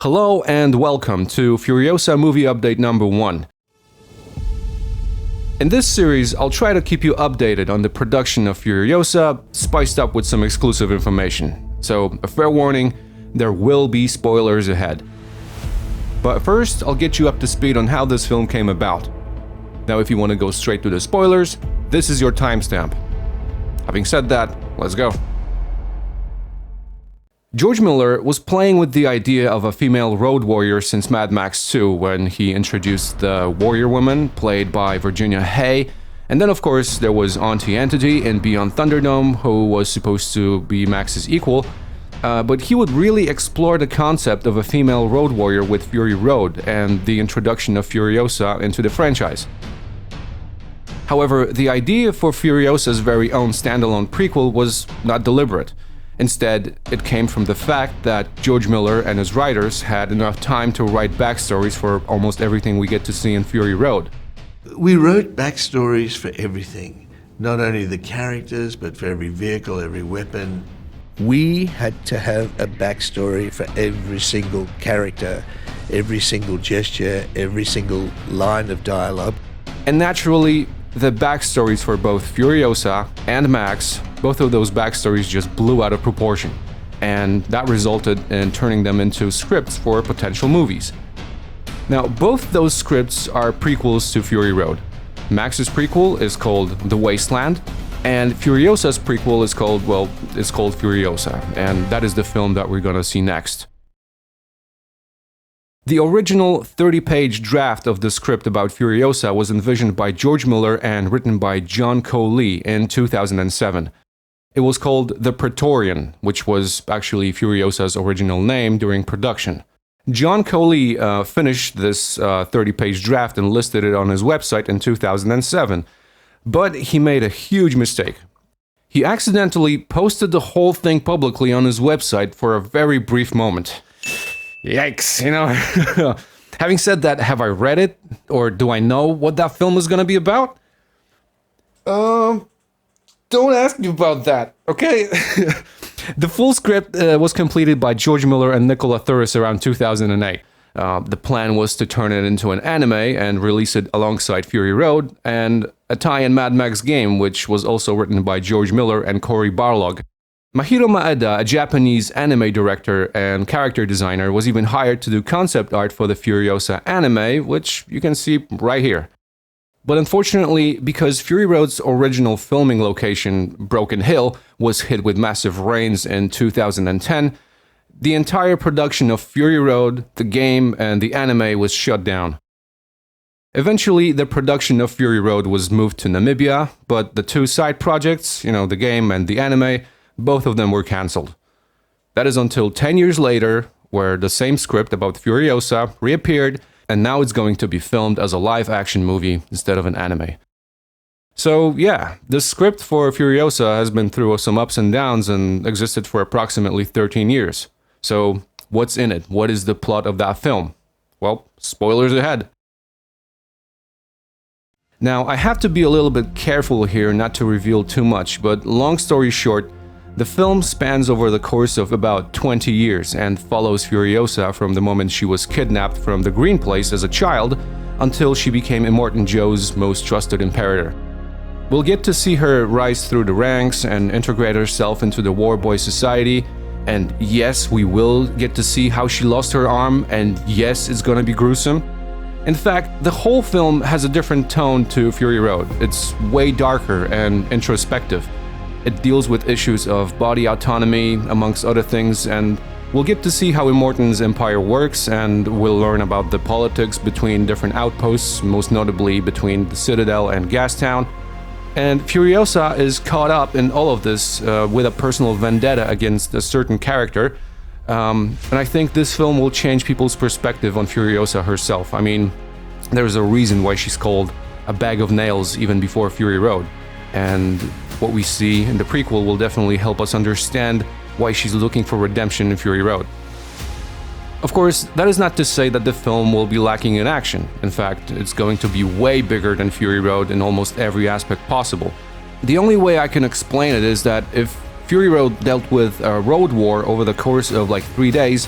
Hello and welcome to Furiosa movie update number 1. In this series, I'll try to keep you updated on the production of Furiosa, spiced up with some exclusive information. So, a fair warning, there will be spoilers ahead. But first, I'll get you up to speed on how this film came about. Now, if you want to go straight to the spoilers, this is your timestamp. Having said that, let's go. George Miller was playing with the idea of a female road warrior since Mad Max 2 when he introduced the warrior woman, played by Virginia Hay, and then of course there was Auntie Entity in Beyond Thunderdome, who was supposed to be Max's equal, but he would really explore the concept of a female road warrior with Fury Road and the introduction of Furiosa into the franchise. However, the idea for Furiosa's very own standalone prequel was not deliberate. Instead, it came from the fact that George Miller and his writers had enough time to write backstories for almost everything we get to see in Fury Road. We wrote backstories for everything, not only the characters, but for every vehicle, every weapon. We had to have a backstory for every single character, every single gesture, every single line of dialogue. And naturally, the backstories for both Furiosa and Max, both of those backstories just blew out of proportion, and that resulted in turning them into scripts for potential movies. Now, both those scripts are prequels to Fury Road. Max's prequel is called The Wasteland, and Furiosa's prequel is called Furiosa, and that is the film that we're gonna see next. The original 30-page draft of the script about Furiosa was envisioned by George Miller and written by John Coley in 2007. It was called the Praetorian, which was actually Furiosa's original name during production. John Coley finished this 30-page draft and listed it on his website in 2007, but he made a huge mistake. He accidentally posted the whole thing publicly on his website for a very brief moment. Yikes, you know. Having said that, have I read it? Or do I know what that film is gonna be about? Don't ask me about that, okay? The full script was completed by George Miller and Nicola Thuris around 2008. The plan was to turn it into an anime and release it alongside Fury Road, and a tie-in Mad Max game, which was also written by George Miller and Cory Barlog. Mahiro Maeda, a Japanese anime director and character designer, was even hired to do concept art for the Furiosa anime, which you can see right here. But unfortunately, because Fury Road's original filming location, Broken Hill, was hit with massive rains in 2010, the entire production of Fury Road, the game, and the anime was shut down. Eventually, the production of Fury Road was moved to Namibia, but the two side projects, the game and the anime, both of them were cancelled. That is until 10 years later, where the same script about Furiosa reappeared, and now it's going to be filmed as a live-action movie instead of an anime. So yeah, the script for Furiosa has been through some ups and downs and existed for approximately 13 years. So what's in it? What is the plot of that film? Well, spoilers ahead. Now, I have to be a little bit careful here not to reveal too much, but long story short, the film spans over the course of about 20 years and follows Furiosa from the moment she was kidnapped from the Green Place as a child until she became Immortan Joe's most trusted imperator. We'll get to see her rise through the ranks and integrate herself into the War Boy society, and yes, we will get to see how she lost her arm, and yes, it's gonna be gruesome. In fact, the whole film has a different tone to Fury Road. It's way darker and introspective. It deals with issues of body autonomy, amongst other things, and we'll get to see how Immortan's empire works, and we'll learn about the politics between different outposts, most notably between the Citadel and Gastown. And Furiosa is caught up in all of this with a personal vendetta against a certain character, and I think this film will change people's perspective on Furiosa herself. I mean, there's a reason why she's called a bag of nails even before Fury Road, and what we see in the prequel will definitely help us understand why she's looking for redemption in Fury Road. Of course, that is not to say that the film will be lacking in action. In fact, it's going to be way bigger than Fury Road in almost every aspect possible. The only way I can explain it is that if Fury Road dealt with a road war over the course of like 3 days,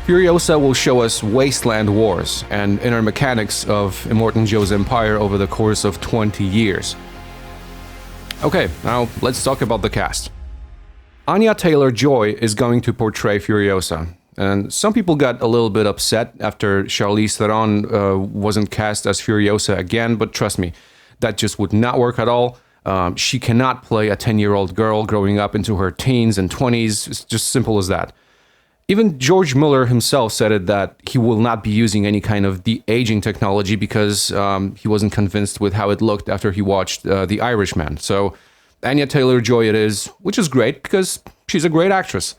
Furiosa will show us wasteland wars and inner mechanics of Immortan Joe's empire over the course of 20 years. Okay, now let's talk about the cast. Anya Taylor-Joy is going to portray Furiosa, and some people got a little bit upset after Charlize Theron wasn't cast as Furiosa again, but trust me, that just would not work at all. She cannot play a 10-year-old girl growing up into her teens and 20s. It's just simple as that. Even George Miller himself said it that he will not be using any kind of de-aging technology because he wasn't convinced with how it looked after he watched The Irishman. So Anya Taylor-Joy it is, which is great because she's a great actress.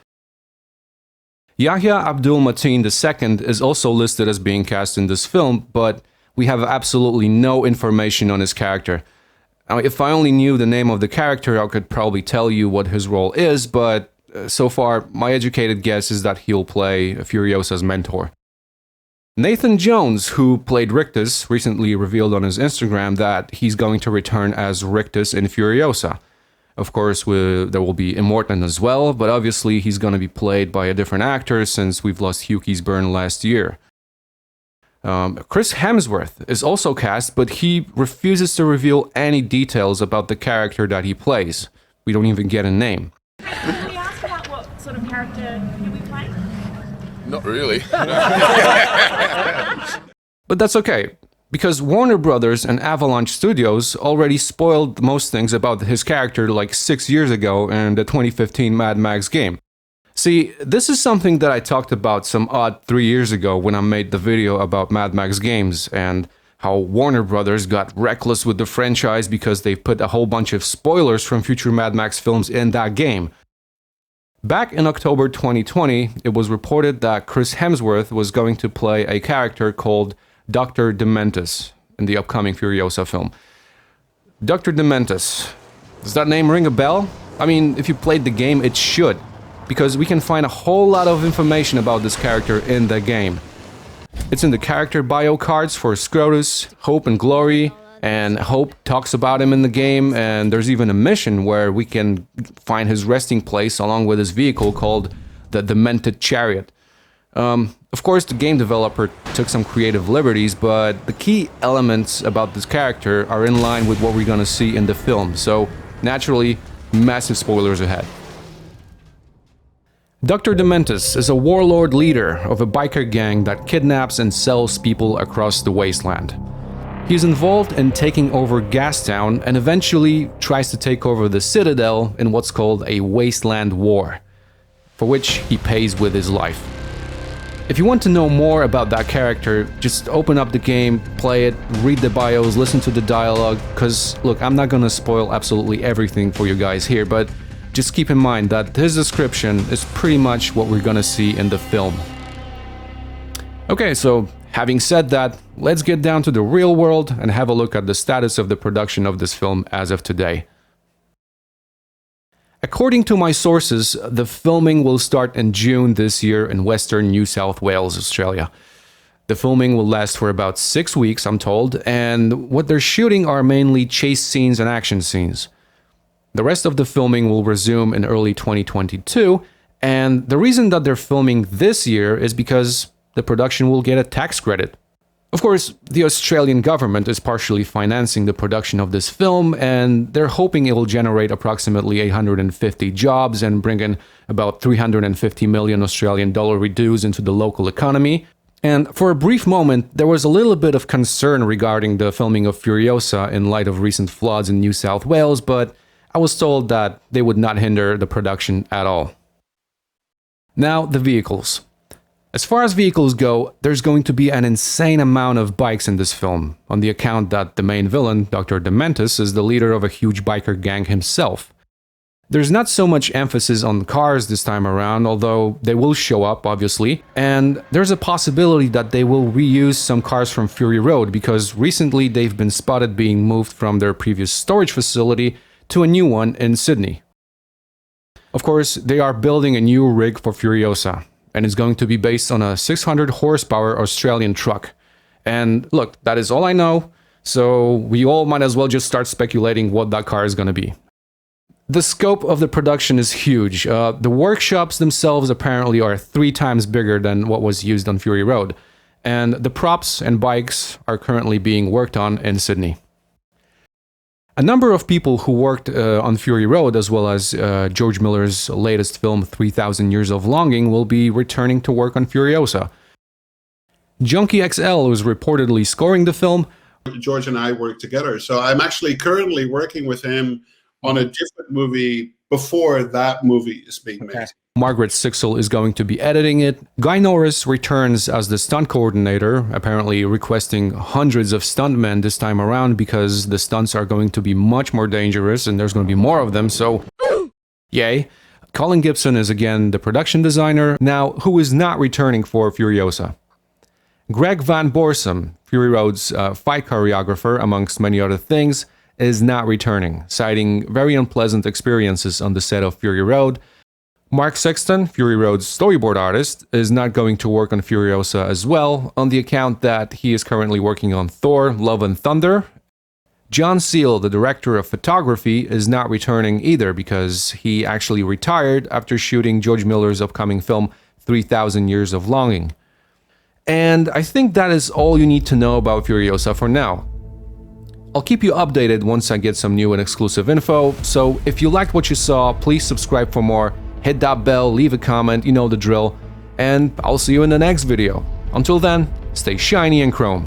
Yahya Abdul-Mateen II is also listed as being cast in this film, but we have absolutely no information on his character. Now, if I only knew the name of the character, I could probably tell you what his role is, but so far, my educated guess is that he'll play Furiosa's mentor. Nathan Jones, who played Rictus, recently revealed on his Instagram that he's going to return as Rictus in Furiosa. Of course, there will be Immortan as well, but obviously he's going to be played by a different actor since we've lost Hugh Keays-Byrne last year. Chris Hemsworth is also cast, but he refuses to reveal any details about the character that he plays. We don't even get a name. Can we ask about what sort of character he'll be playing? Not really. But that's okay, because Warner Brothers and Avalanche Studios already spoiled most things about his character like 6 years ago in the 2015 Mad Max game. See, this is something that I talked about some odd 3 years ago when I made the video about Mad Max games and how Warner Brothers got reckless with the franchise because they put a whole bunch of spoilers from future Mad Max films in that game. Back in October 2020, it was reported that Chris Hemsworth was going to play a character called Dr. Dementus in the upcoming Furiosa film. Dr. Dementus. Does that name ring a bell? I mean, if you played the game, it should, because we can find a whole lot of information about this character in the game. It's in the character bio cards for Scrotus, Hope, and Glory, and Hope talks about him in the game, and there's even a mission where we can find his resting place along with his vehicle called the Demented Chariot. Of course, the game developer took some creative liberties, but the key elements about this character are in line with what we're gonna see in the film, so naturally, massive spoilers ahead. Dr. Dementus is a warlord leader of a biker gang that kidnaps and sells people across the wasteland. He's involved in taking over Gastown and eventually tries to take over the Citadel in what's called a wasteland war, for which he pays with his life. If you want to know more about that character, just open up the game, play it, read the bios, listen to the dialogue, because look, I'm not gonna spoil absolutely everything for you guys here, but just keep in mind that his description is pretty much what we're gonna see in the film. Okay, so having said that, let's get down to the real world and have a look at the status of the production of this film as of today. According to my sources, the filming will start in June this year in Western New South Wales, Australia. The filming will last for about 6 weeks, I'm told, and what they're shooting are mainly chase scenes and action scenes. The rest of the filming will resume in early 2022, and the reason that they're filming this year is because the production will get a tax credit. Of course, the Australian government is partially financing the production of this film, and they're hoping it will generate approximately 850 jobs and bring in about 350 million Australian dollar reduce into the local economy. And for a brief moment, there was a little bit of concern regarding the filming of Furiosa in light of recent floods in New South Wales, but I was told that they would not hinder the production at all. Now, the vehicles. As far as vehicles go, there's going to be an insane amount of bikes in this film, on the account that the main villain, Dr. Dementus, is the leader of a huge biker gang himself. There's not so much emphasis on cars this time around, although they will show up, obviously, and there's a possibility that they will reuse some cars from Fury Road, because recently they've been spotted being moved from their previous storage facility to a new one in Sydney. Of course, they are building a new rig for Furiosa, and it's going to be based on a 600 horsepower Australian truck. And look, that is all I know, so we all might as well just start speculating what that car is going to be. The scope of the production is huge. The workshops themselves apparently are 3 times bigger than what was used on Fury Road, and the props and bikes are currently being worked on in Sydney. A number of people who worked on Fury Road, as well as George Miller's latest film 3000 Years of Longing, will be returning to work on Furiosa. Junkie XL was reportedly scoring the film. George and I work together, so I'm actually currently working with him on a different movie before that movie is being made. Margaret Sixel is going to be editing it. Guy Norris returns as the stunt coordinator, apparently requesting hundreds of stuntmen this time around because the stunts are going to be much more dangerous and there's going to be more of them, so yay. Colin Gibson is again the production designer. Now, who is not returning for Furiosa? Greg Van Borsum, Fury Road's fight choreographer, amongst many other things, is not returning, citing very unpleasant experiences on the set of Fury Road. Mark Sexton, Fury Road's storyboard artist, is not going to work on Furiosa as well, on the account that he is currently working on Thor, Love and Thunder. John Seal, the director of photography, is not returning either because he actually retired after shooting George Miller's upcoming film 3000 Years of Longing. And I think that is all you need to know about Furiosa for now. I'll keep you updated once I get some new and exclusive info, so if you liked what you saw, please subscribe for more, hit that bell, leave a comment, you know the drill, and I'll see you in the next video. Until then, stay shiny and chrome.